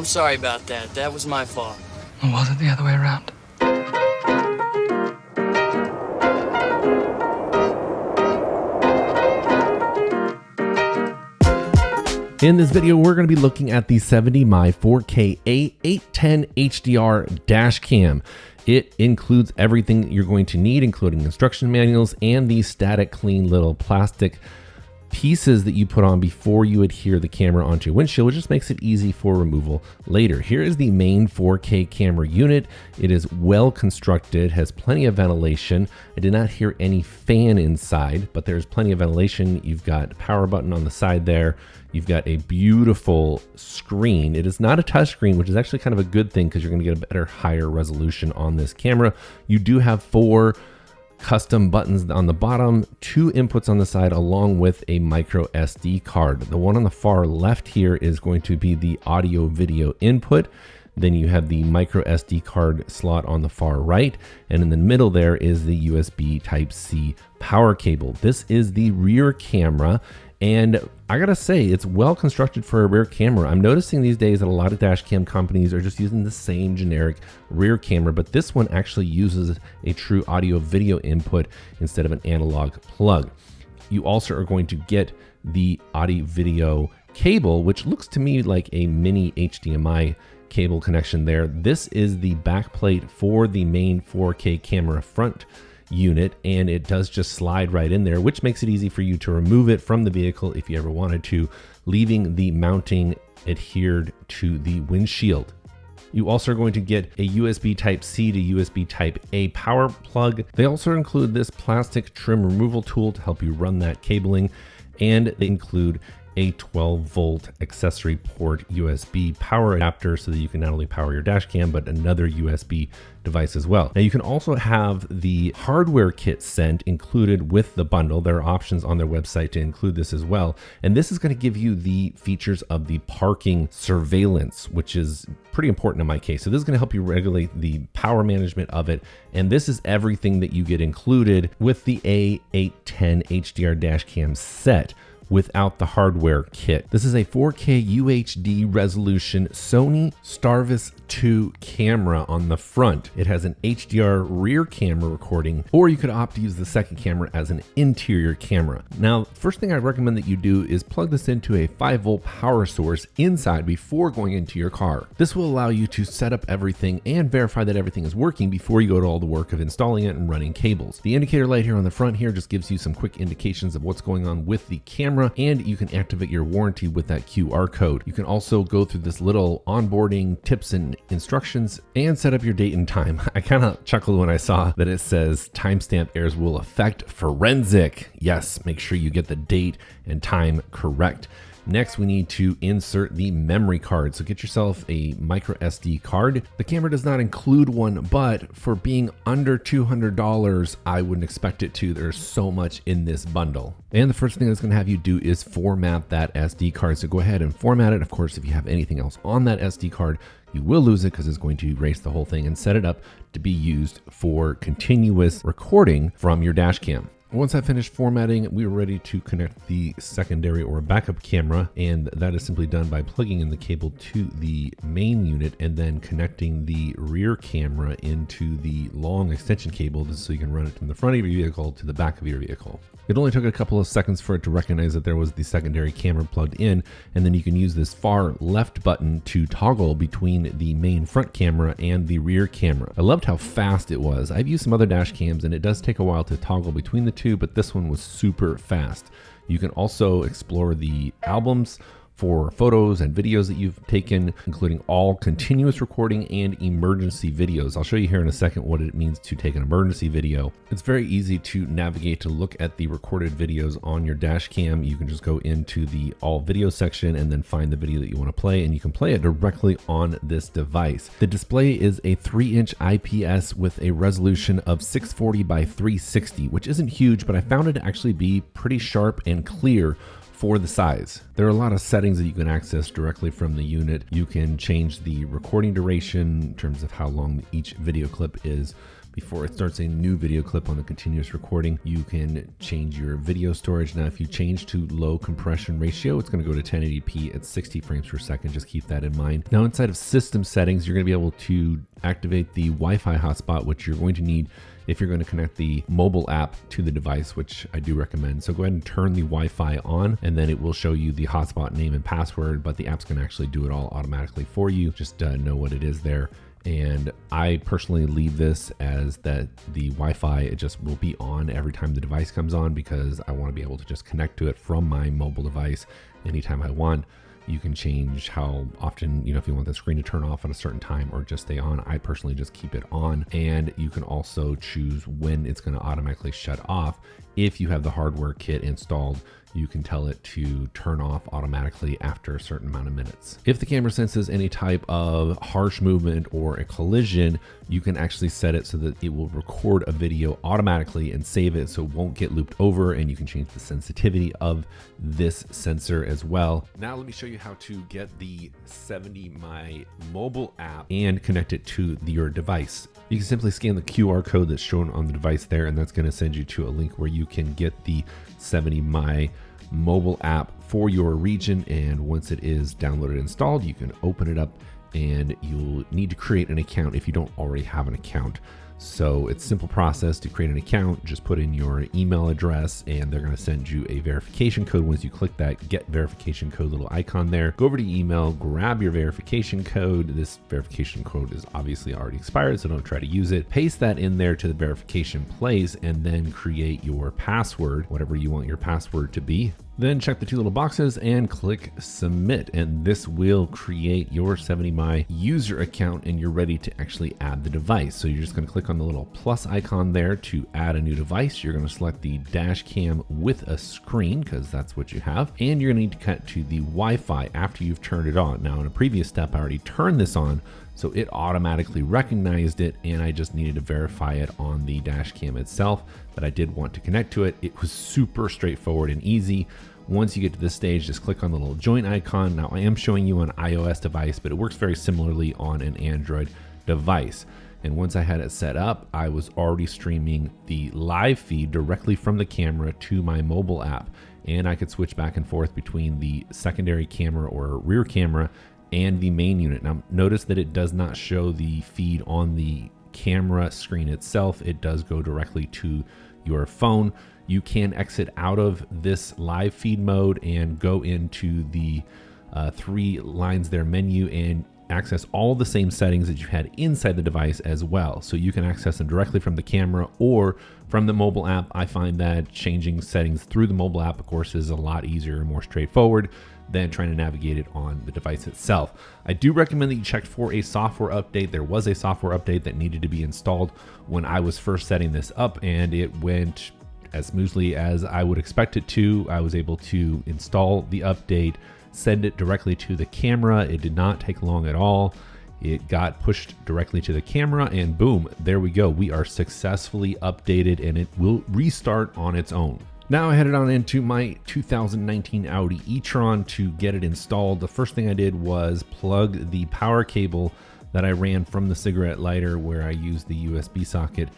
I'm sorry about that. That was my fault. Or was it the other way around? In this video, we're going to be looking at the 70mm 4K A810 HDR DashCam. It includes everything you're going to need, including instruction manuals and these static clean little plastic pieces that you put on before you adhere the camera onto your windshield, which just makes it easy for removal later. Here is the main 4K camera unit. It is well constructed, has plenty of ventilation. I did not hear any fan inside, but there's plenty of ventilation. You've got a power button on the side there. You've got a beautiful screen. It is not a touch screen, which is actually kind of a good thing because you're going to get a better, higher resolution on this camera. You do have 4 custom buttons on the bottom, 2 inputs on the side, along with a micro SD card. The one on the far left here is going to be the audio video input. Then you have the micro SD card slot on the far right. And in the middle there is the USB Type-C power cable. This is the rear camera. And I gotta say, it's well constructed for a rear camera. I'm noticing these days that a lot of dash cam companies are just using the same generic rear camera, but this one actually uses a true audio video input instead of an analog plug. You also are going to get the audio video cable, which looks to me like a mini HDMI cable connection there. This is the backplate for the main 4K camera front unit, and it does just slide right in there, which makes it easy for you to remove it from the vehicle if you ever wanted to, leaving the mounting adhered to the windshield. You also are going to get a USB Type-C to USB Type-A power plug. They also include this plastic trim removal tool to help you run that cabling, and they include a 12-volt accessory port USB power adapter so that you can not only power your dash cam, but another USB device as well. Now you can also have the hardware kit sent included with the bundle. There are options on their website to include this as well. And this is going to give you the features of the parking surveillance, which is pretty important in my case. So this is going to help you regulate the power management of it. And this is everything that you get included with the A810 HDR dash cam set, without the hardware kit. This is a 4K UHD resolution Sony STARVIS 2 camera on the front. It has an HDR rear camera recording, or you could opt to use the second camera as an interior camera. Now, first thing I recommend that you do is plug this into a 5-volt power source inside before going into your car. This will allow you to set up everything and verify that everything is working before you go to all the work of installing it and running cables. The indicator light here on the front here just gives you some quick indications of what's going on with the camera, and you can activate your warranty with that QR code. You can also go through this little onboarding tips and instructions and set up your date and time. I kind of chuckled when I saw that it says timestamp errors will affect forensic. Yes, make sure you get the date and time correct. Next, we need to insert the memory card. So get yourself a micro SD card. The camera does not include one, but for being under $200, I wouldn't expect it to. There's so much in this bundle. And the first thing that's gonna have you do is format that SD card. So go ahead and format it. Of course, if you have anything else on that SD card, you will lose it because it's going to erase the whole thing, and set it up to be used for continuous recording from your dash cam. Once I finished formatting, we were ready to connect the secondary or backup camera, and that is simply done by plugging in the cable to the main unit and then connecting the rear camera into the long extension cable so you can run it from the front of your vehicle to the back of your vehicle. It only took a couple of seconds for it to recognize that there was the secondary camera plugged in, and then you can use this far left button to toggle between the main front camera and the rear camera. I loved how fast it was. I've used some other dash cams and it does take a while to toggle between the two, but this one was super fast. You can also explore the albums for photos and videos that you've taken, including all continuous recording and emergency videos. I'll show you here in a second what it means to take an emergency video. It's very easy to navigate to look at the recorded videos on your dash cam. You can just go into the all video section and then find the video that you want to play, and you can play it directly on this device. The display is a 3-inch IPS with a resolution of 640 by 360, which isn't huge, but I found it to actually be pretty sharp and clear for the size. There are a lot of settings that you can access directly from the unit. You can change the recording duration in terms of how long each video clip is, before it starts a new video clip on the continuous recording. You can change your video storage. Now, if you change to low compression ratio, it's going to go to 1080p at 60 frames per second. Just keep that in mind. Now, inside of system settings, you're going to be able to activate the Wi-Fi hotspot, which you're going to need if you're going to connect the mobile app to the device, which I do recommend. So go ahead and turn the Wi-Fi on, and then it will show you the hotspot name and password, but the app's going to actually do it all automatically for you. Just know what it is there. And I personally leave this as that the Wi-Fi, it just will be on every time the device comes on, because I want to be able to just connect to it from my mobile device anytime I want. You can change how often, if you want the screen to turn off at a certain time or just stay on. I personally just keep it on, and you can also choose when it's going to automatically shut off. If you have the hardware kit installed, you can tell it to turn off automatically after a certain amount of minutes. If the camera senses any type of harsh movement or a collision, you can actually set it so that it will record a video automatically and save it so it won't get looped over, and you can change the sensitivity of this sensor as well. Now let me show you how to get the 70My mobile app and connect it to your device. You can simply scan the QR code that's shown on the device there, and that's going to send you to a link where you can get the 70My mobile app for your region. And once it is downloaded and installed, you can open it up, and you'll need to create an account if you don't already have an account. So it's a simple process to create an account. Just put in your email address, and they're going to send you a verification code. Once you click that get verification code little icon there, go over to your email, grab your verification code. This verification code is obviously already expired, so don't try to use it. Paste that in there to the verification place, and then create your password, whatever you want your password to be. Then check the two little boxes and click submit, and this will create your 70My user account, and you're ready to actually add the device. So you're just going to click on the little plus icon there to add a new device. You're going to select the dash cam with a screen, because that's what you have, and you're going to need to cut to the Wi-Fi after you've turned it on. Now in a previous step, I already turned this on, so it automatically recognized it, and I just needed to verify it on the dash cam itself that I did want to connect to it. It was super straightforward and easy. Once you get to this stage, just click on the little join icon. Now I am showing you an iOS device, but it works very similarly on an Android device. And once I had it set up, I was already streaming the live feed directly from the camera to my mobile app, and I could switch back and forth between the secondary camera or rear camera and the main unit. Now notice that it does not show the feed on the camera screen itself. It does go directly to your phone. You can exit out of this live feed mode and go into the 3 lines there menu and access all the same settings that you had inside the device as well. So you can access them directly from the camera or from the mobile app. I find that changing settings through the mobile app, of course, is a lot easier and more straightforward than trying to navigate it on the device itself. I do recommend that you check for a software update. There was a software update that needed to be installed when I was first setting this up, and it went as smoothly as I would expect it to. I was able to install the update, send it directly to the camera. It did not take long at all. It got pushed directly to the camera, and boom, there we go. We are successfully updated, and it will restart on its own. Now I headed on into my 2019 Audi e-tron to get it installed. The first thing I did was plug the power cable that I ran from the cigarette lighter, where I used the USB socket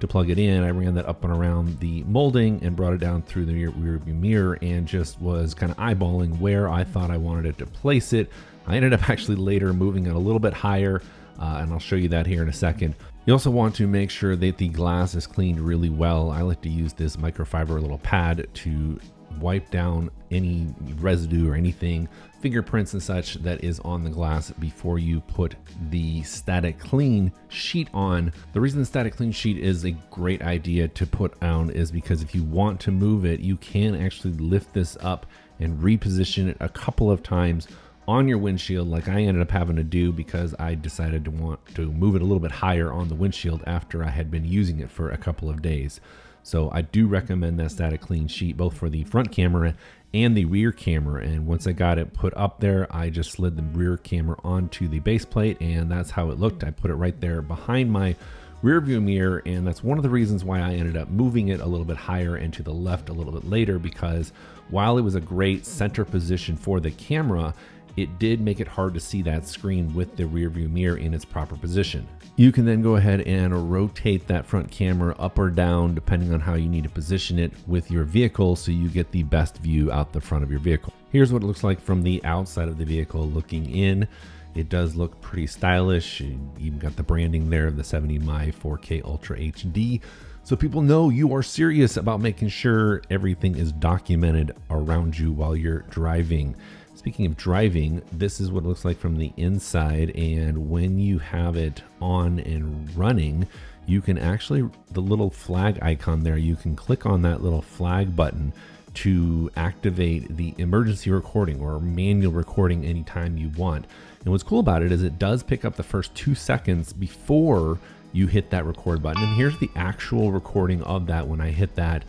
to plug it in. I ran that up and around the molding and brought it down through the rear view mirror, and just was kind of eyeballing where I thought I wanted it to place it. I ended up actually later moving it a little bit higher, and I'll show you that here in a second. You also want to make sure that the glass is cleaned really well. I like to use this microfiber little pad to wipe down any residue or anything, fingerprints and such, that is on the glass before you put the static clean sheet on. The reason the static clean sheet is a great idea to put on is because if you want to move it, you can actually lift this up and reposition it a couple of times on your windshield, like I ended up having to do because I decided to want to move it a little bit higher on the windshield after I had been using it for a couple of days. So I do recommend that static clean sheet both for the front camera and the rear camera. And once I got it put up there, I just slid the rear camera onto the base plate, and that's how it looked. I put it right there behind my rear view mirror, and that's one of the reasons why I ended up moving it a little bit higher and to the left a little bit later, because while it was a great center position for the camera, it did make it hard to see that screen with the rear view mirror in its proper position. You can then go ahead and rotate that front camera up or down depending on how you need to position it with your vehicle so you get the best view out the front of your vehicle. Here's what it looks like from the outside of the vehicle looking in. It does look pretty stylish. You even got the branding there of the 70mm 4K Ultra HD. So people know you are serious about making sure everything is documented around you while you're driving. Speaking of driving, this is what it looks like from the inside, and when you have it on and running, you can actually, the little flag icon there, you can click on that little flag button to activate the emergency recording or manual recording anytime you want. And what's cool about it is it does pick up the first 2 seconds before you hit that record button. And here's the actual recording of that when I hit that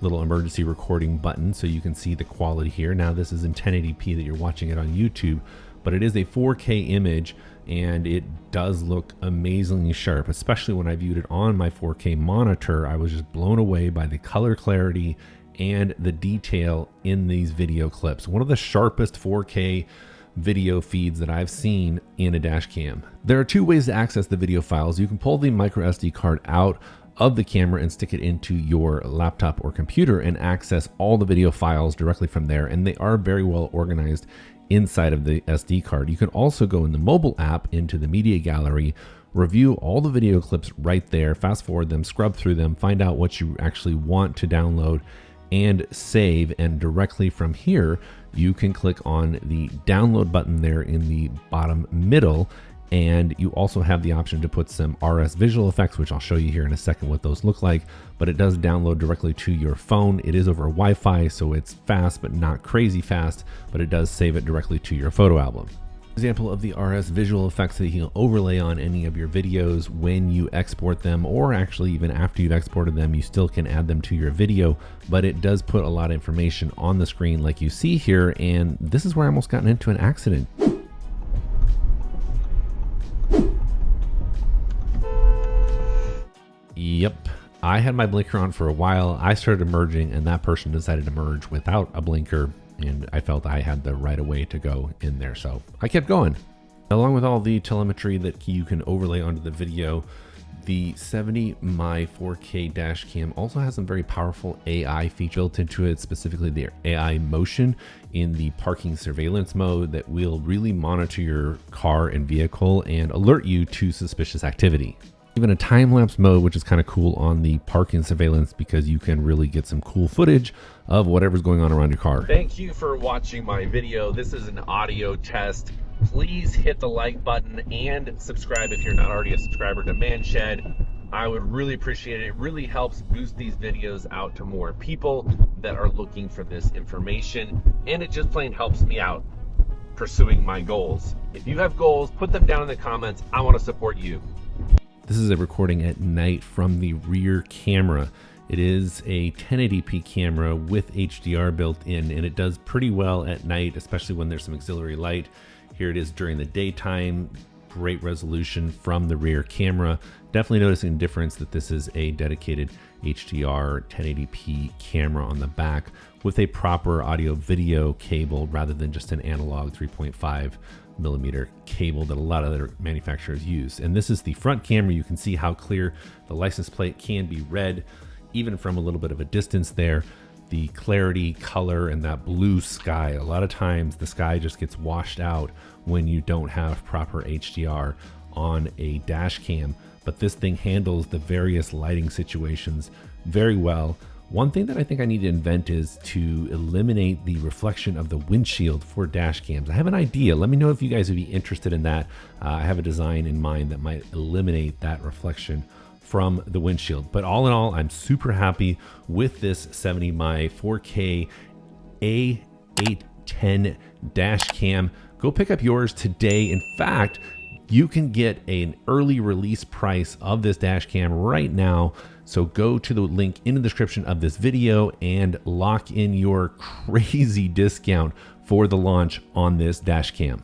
little emergency recording button, so you can see the quality here. Now this is in 1080p that you're watching it on YouTube, but it is a 4K image and it does look amazingly sharp, especially when I viewed it on my 4K monitor. I was just blown away by the color clarity and the detail in these video clips. One of the sharpest 4K video feeds that I've seen in a dash cam. There are 2 ways to access the video files. You can pull the micro SD card out of the camera and stick it into your laptop or computer and access all the video files directly from there, and they are very well organized inside of the SD card. You can also go in the mobile app into the media gallery, review all the video clips right there, fast forward them, scrub through them, find out what you actually want to download and save, and directly from here you can click on the download button there in the bottom middle. And you also have the option to put some RS visual effects, which I'll show you here in a second what those look like, but it does download directly to your phone. It is over Wi-Fi, so it's fast, but not crazy fast, but it does save it directly to your photo album. Example of the RS visual effects that you can overlay on any of your videos when you export them, or actually even after you've exported them, you still can add them to your video, but it does put a lot of information on the screen like you see here, and this is where I almost got into an accident. Yep, I had my blinker on for a while. I started merging and that person decided to merge without a blinker, and I felt I had the right of way to go in there, so I kept going. Along with all the telemetry that you can overlay onto the video, the 70mm 4K dash cam also has some very powerful AI features built into it, specifically the AI motion in the parking surveillance mode that will really monitor your car and vehicle and alert you to suspicious activity. Even a time-lapse mode, which is kind of cool on the parking surveillance because you can really get some cool footage of whatever's going on around your car. Thank you for watching my video. This is an audio test. Please hit the like button and subscribe if you're not already a subscriber to Manshed. I would really appreciate it. It really helps boost these videos out to more people that are looking for this information, and it just plain helps me out pursuing my goals. If you have goals, put them down in the comments. I want to support you. This is a recording at night from the rear camera. It is a 1080p camera with HDR built in, and it does pretty well at night, especially when there's some auxiliary light. Here it is during the daytime. Great resolution from the rear camera. Definitely noticing a difference that this is a dedicated HDR 1080p camera on the back with a proper audio video cable rather than just an analog 3.5 millimeter cable that a lot of other manufacturers use. And this is the front camera. You can see how clear the license plate can be read even from a little bit of a distance there. The clarity, color, and that blue sky. A lot of times the sky just gets washed out when you don't have proper HDR on a dash cam, but this thing handles the various lighting situations very well. One thing that I think I need to invent is to eliminate the reflection of the windshield for dash cams. I have an idea. Let me know if you guys would be interested in that. I have a design in mind that might eliminate that reflection from the windshield. But all in all, I'm super happy with this 70mm 4K A810 dash cam. Go pick up yours today. In fact, you can get an early release price of this dash cam right now. So go to the link in the description of this video and lock in your crazy discount for the launch on this dash cam.